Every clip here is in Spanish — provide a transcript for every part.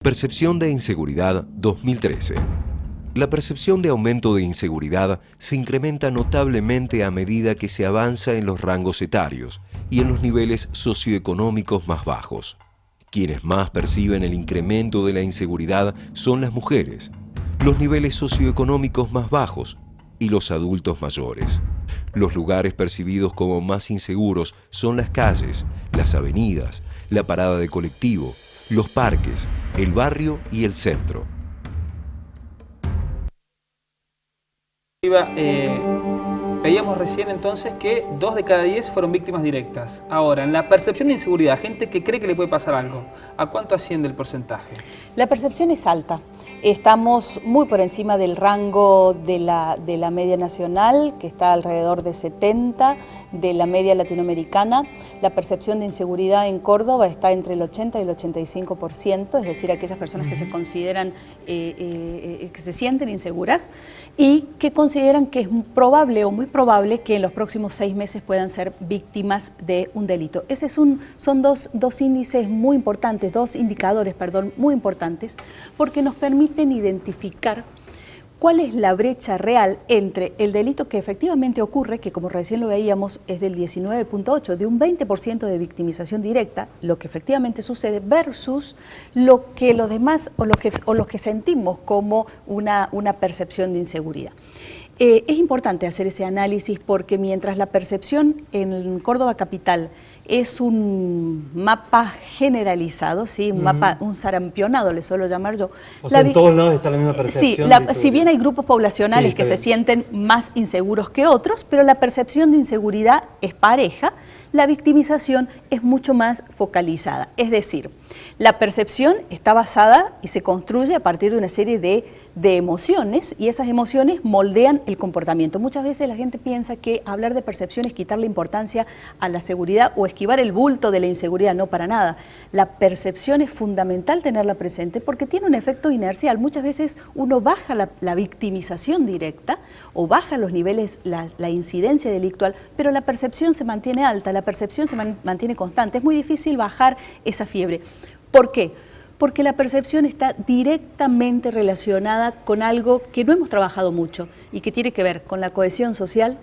Percepción de inseguridad 2013. La percepción de aumento de inseguridad se incrementa notablemente a medida que se avanza en los rangos etarios y en los niveles socioeconómicos más bajos. Quienes más perciben el incremento de la inseguridad son las mujeres, los niveles socioeconómicos más bajos y los adultos mayores. Los lugares percibidos como más inseguros son las calles, las avenidas, la parada de colectivo, los parques, el barrio y el centro. Veíamos recién entonces que 2 de cada 10 fueron víctimas directas. Ahora, en la percepción de inseguridad, gente que cree que le puede pasar algo, ¿a cuánto asciende el porcentaje? La percepción es alta. Estamos muy por encima del rango de la media nacional, que está alrededor de 70, de la media latinoamericana. La percepción de inseguridad en Córdoba está entre el 80 y el 85%, es decir, aquellas personas que se consideran, que se sienten inseguras y que consideran que es probable o muy probable que en los próximos 6 meses puedan ser víctimas de un delito. Son dos índices muy importantes, dos indicadores, perdón, muy importantes, porque nos permiten identificar cuál es la brecha real entre el delito que efectivamente ocurre, que como recién lo veíamos es del 19.8, de un 20% de victimización directa, lo que efectivamente sucede, versus lo que los demás o los que sentimos como una percepción de inseguridad. Es importante hacer ese análisis porque mientras la percepción en Córdoba capital es un mapa generalizado, ¿sí? Un sarampionado, le suelo llamar yo. O sea, en todos lados está la misma percepción. Sí, si bien hay grupos poblacionales que se sienten más inseguros que otros, pero la percepción de inseguridad es pareja, la victimización es mucho más focalizada. Es decir, la percepción está basada y se construye a partir de una serie de emociones y esas emociones moldean el comportamiento. Muchas veces la gente piensa que hablar de percepción es quitarle importancia a la seguridad o esquivar el bulto de la inseguridad. No, para nada. La percepción es fundamental tenerla presente porque tiene un efecto inercial. Muchas veces uno baja la victimización directa o baja los niveles, la incidencia delictual, pero la percepción se mantiene alta, la percepción se mantiene constante. Es muy difícil bajar esa fiebre. ¿Por qué? Porque la percepción está directamente relacionada con algo que no hemos trabajado mucho y que tiene que ver con la cohesión social,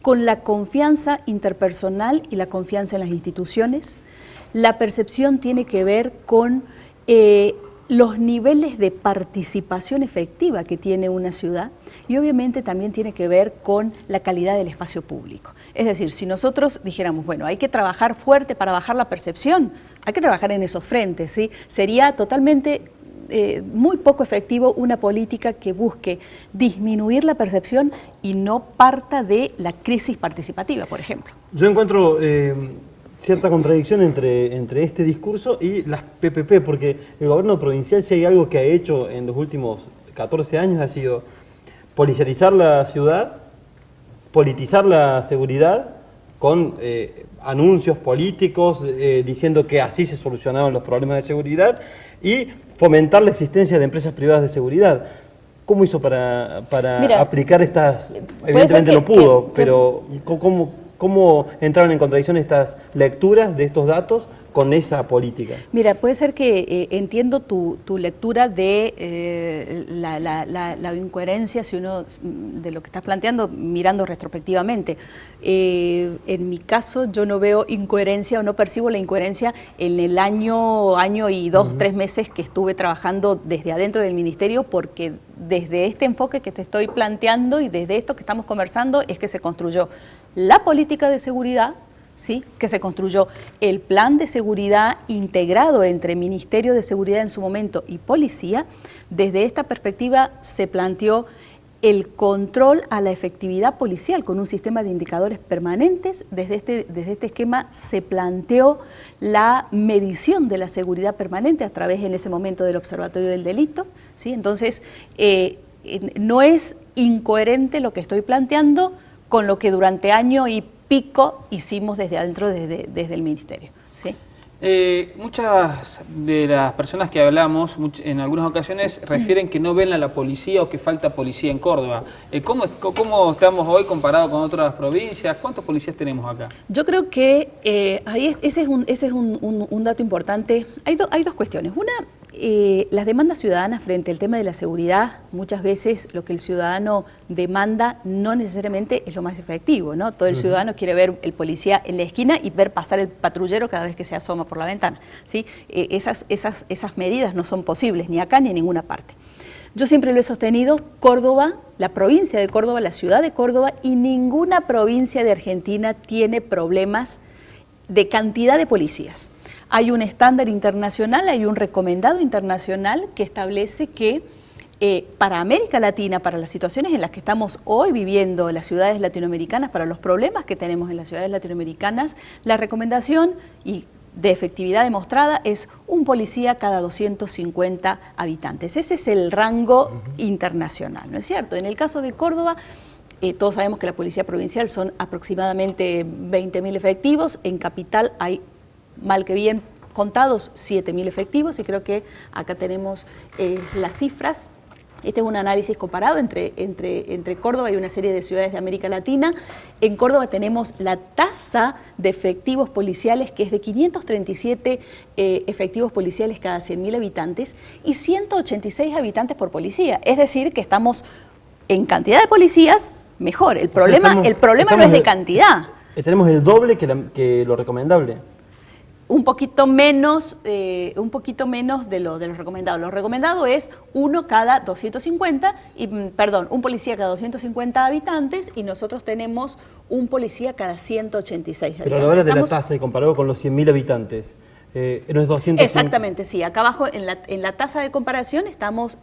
con la confianza interpersonal y la confianza en las instituciones. La percepción tiene que ver con los niveles de participación efectiva que tiene una ciudad y obviamente también tiene que ver con la calidad del espacio público. Es decir, si nosotros dijéramos, bueno, hay que trabajar fuerte para bajar la percepción, hay que trabajar en esos frentes, ¿sí? Sería totalmente muy poco efectivo una política que busque disminuir la percepción y no parta de la crisis participativa, por ejemplo. Yo encuentro cierta contradicción entre este discurso y las PPP, porque el gobierno provincial, si hay algo que ha hecho en los últimos 14 años, ha sido policializar la ciudad, politizar la seguridad con anuncios políticos diciendo que así se solucionaban los problemas de seguridad y fomentar la existencia de empresas privadas de seguridad. ¿Cómo hizo para aplicar estas? Evidentemente no pudo, pero ¿cómo entraron en contradicción estas lecturas de estos datos con esa política? Mira, puede ser que entiendo tu lectura de la incoherencia si uno de lo que estás planteando mirando retrospectivamente. En mi caso yo no veo incoherencia o no percibo la incoherencia en el año y 2, 3 meses que estuve trabajando desde adentro del ministerio, porque desde este enfoque que te estoy planteando y desde esto que estamos conversando es que se construyó la política de seguridad, ¿sí? Que se construyó el plan de seguridad integrado entre Ministerio de Seguridad en su momento y Policía. Desde esta perspectiva se planteó el control a la efectividad policial con un sistema de indicadores permanentes. Desde este esquema se planteó la medición de la seguridad permanente a través en ese momento del Observatorio del Delito, ¿sí? Entonces, no es incoherente lo que estoy planteando con lo que durante año y pico hicimos desde adentro, desde el Ministerio. ¿Sí? Muchas de las personas que hablamos en algunas ocasiones refieren que no ven a la policía o que falta policía en Córdoba. ¿Cómo estamos hoy comparado con otras provincias? ¿Cuántos policías tenemos acá? Yo creo que ese es un dato importante. Hay dos cuestiones. Una, las demandas ciudadanas frente al tema de la seguridad, muchas veces lo que el ciudadano demanda no necesariamente es lo más efectivo, ¿no? Todo el ciudadano quiere ver el policía en la esquina y ver pasar el patrullero cada vez que se asoma por la ventana, ¿sí? Esas medidas no son posibles ni acá ni en ninguna parte. Yo siempre lo he sostenido, Córdoba, la provincia de Córdoba, la ciudad de Córdoba y ninguna provincia de Argentina tiene problemas de cantidad de policías. Hay un estándar internacional, hay un recomendado internacional que establece que para América Latina, para las situaciones en las que estamos hoy viviendo las ciudades latinoamericanas, para los problemas que tenemos en las ciudades latinoamericanas, la recomendación y de efectividad demostrada es un policía cada 250 habitantes. Ese es el rango internacional, ¿no es cierto? En el caso de Córdoba, todos sabemos que la policía provincial son aproximadamente 20.000 efectivos, en capital hay mal que bien contados 7.000 efectivos y creo que acá tenemos las cifras. Este es un análisis comparado entre Córdoba y una serie de ciudades de América Latina. En Córdoba tenemos la tasa de efectivos policiales que es de 537 efectivos policiales cada 100.000 habitantes y 186 habitantes por policía. Es decir, que estamos en cantidad de policías mejor. El problema no es de cantidad. Tenemos el doble que lo recomendable. Un poquito menos de lo recomendado. Lo recomendado es uno cada 250, un policía cada 250 habitantes y nosotros tenemos un policía cada 186 habitantes. Pero a la hora de la tasa y comparado con los 100.000 habitantes, no es 200. Exactamente, sí. Acá abajo en la tasa de comparación estamos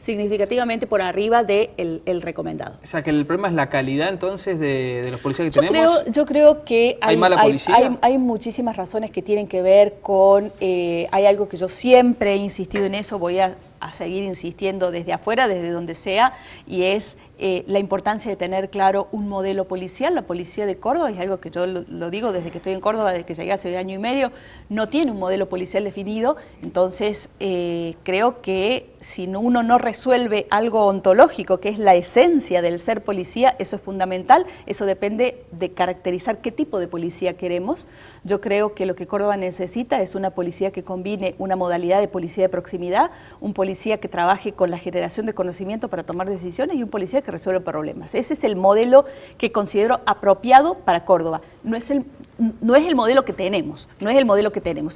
significativamente por arriba del recomendado. O sea, que el problema es la calidad entonces de los policías que tenemos. Yo creo que ¿Hay mala policía? Hay muchísimas razones que tienen que ver con... hay algo que yo siempre he insistido en eso, voy a seguir insistiendo desde afuera, desde donde sea, y es la importancia de tener claro un modelo policial. La policía de Córdoba, es algo que yo lo digo desde que estoy en Córdoba, desde que llegué hace año y medio, no tiene un modelo policial definido, entonces creo que si uno no resuelve algo ontológico, que es la esencia del ser policía, eso es fundamental, eso depende de caracterizar qué tipo de policía queremos. Yo creo que lo que Córdoba necesita es una policía que combine una modalidad de policía de proximidad, un policía que trabaje con la generación de conocimiento para tomar decisiones y un policía que resuelva problemas. Ese es el modelo que considero apropiado para Córdoba. No es el modelo que tenemos,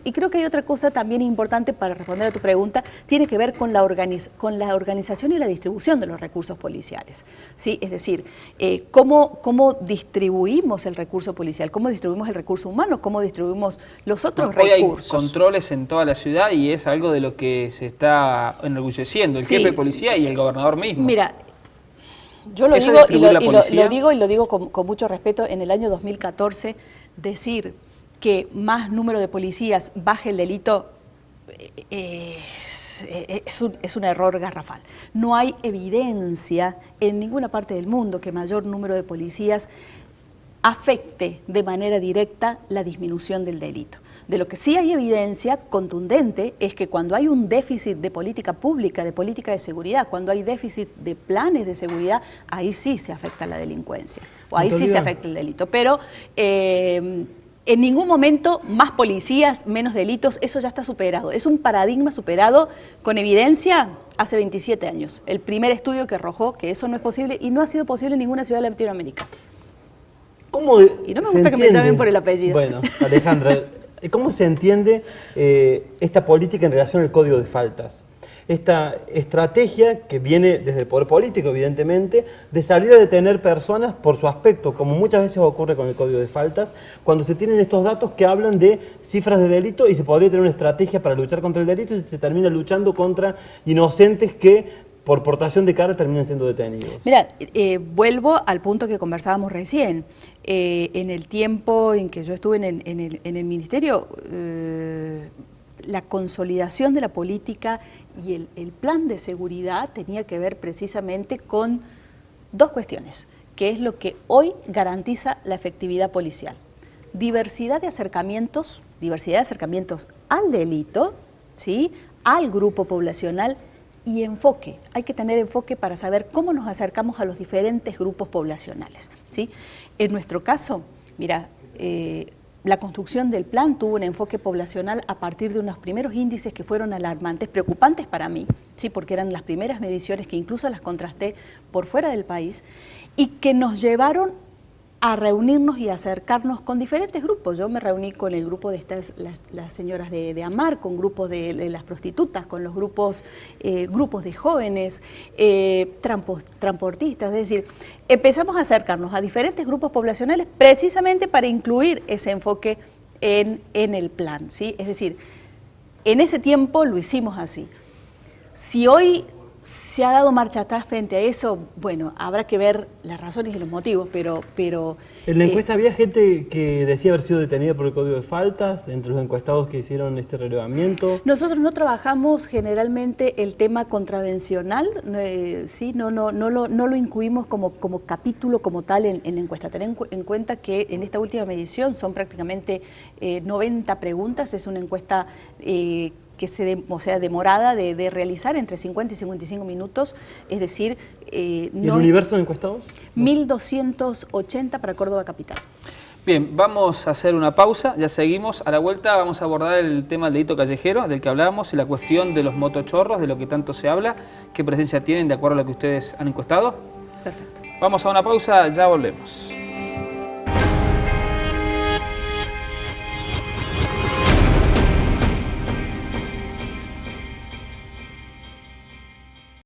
Y creo que hay otra cosa también importante para responder a tu pregunta, tiene que ver con la organización y la distribución de los recursos policiales, ¿sí? Es decir, cómo distribuimos el recurso policial, cómo distribuimos el recurso humano, cómo distribuimos los otros recursos. Hoy hay controles en toda la ciudad y es algo de lo que se está enorgulleciendo el jefe de policía y el gobernador mismo. Mira, yo lo digo con mucho respeto. En el año 2014, decir que más número de policías baje el delito es un error garrafal. No hay evidencia en ninguna parte del mundo que mayor número de policías afecte de manera directa la disminución del delito. De lo que sí hay evidencia contundente es que cuando hay un déficit de política pública, de política de seguridad, cuando hay déficit de planes de seguridad, ahí sí se afecta la delincuencia, o ahí sí se afecta el delito. Pero en ningún momento más policías, menos delitos, eso ya está superado. Es un paradigma superado con evidencia hace 27 años. El primer estudio que arrojó que eso no es posible y no ha sido posible en ninguna ciudad de Latinoamérica. Y no me gusta que me llamen por el apellido. Bueno, Alejandra, ¿cómo se entiende esta política en relación al Código de Faltas? Esta estrategia que viene desde el poder político, evidentemente, de salir a detener personas por su aspecto, como muchas veces ocurre con el Código de Faltas, cuando se tienen estos datos que hablan de cifras de delito y se podría tener una estrategia para luchar contra el delito y se termina luchando contra inocentes que por portación de cara terminan siendo detenidos. Mira, vuelvo al punto que conversábamos recién. En el tiempo en que yo estuve en el ministerio, la consolidación de la política y el plan de seguridad tenía que ver precisamente con dos cuestiones, que es lo que hoy garantiza la efectividad policial. Diversidad de acercamientos al delito, ¿sí?, al grupo poblacional, y enfoque. Hay que tener enfoque para saber cómo nos acercamos a los diferentes grupos poblacionales, ¿sí? En nuestro caso, mira, la construcción del plan tuvo un enfoque poblacional a partir de unos primeros índices que fueron alarmantes, preocupantes para mí, ¿sí? Porque eran las primeras mediciones que incluso las contrasté por fuera del país y que nos llevaron a reunirnos y acercarnos con diferentes grupos. Yo me reuní con el grupo de las señoras de AMAR, con grupos de las prostitutas, con los grupos de jóvenes, transportistas, es decir, empezamos a acercarnos a diferentes grupos poblacionales precisamente para incluir ese enfoque en el plan, ¿sí? Es decir, en ese tiempo lo hicimos así. Si hoy se ha dado marcha atrás frente a eso, bueno, habrá que ver las razones y los motivos, pero en la encuesta había gente que decía haber sido detenida por el Código de Faltas, entre los encuestados que hicieron este relevamiento. Nosotros no trabajamos generalmente el tema contravencional, ¿sí? no lo incluimos como capítulo como tal en la encuesta. Ten en cuenta que en esta última medición son prácticamente 90 preguntas, es una encuesta demorada de realizar entre 50 y 55 minutos, es decir... ¿Y el universo de encuestados? 1.280 para Córdoba Capital. Bien, vamos a hacer una pausa, ya seguimos. A la vuelta vamos a abordar el tema del delito callejero, del que hablábamos, y la cuestión de los motochorros, de lo que tanto se habla, qué presencia tienen de acuerdo a lo que ustedes han encuestado. Perfecto. Vamos a una pausa, ya volvemos.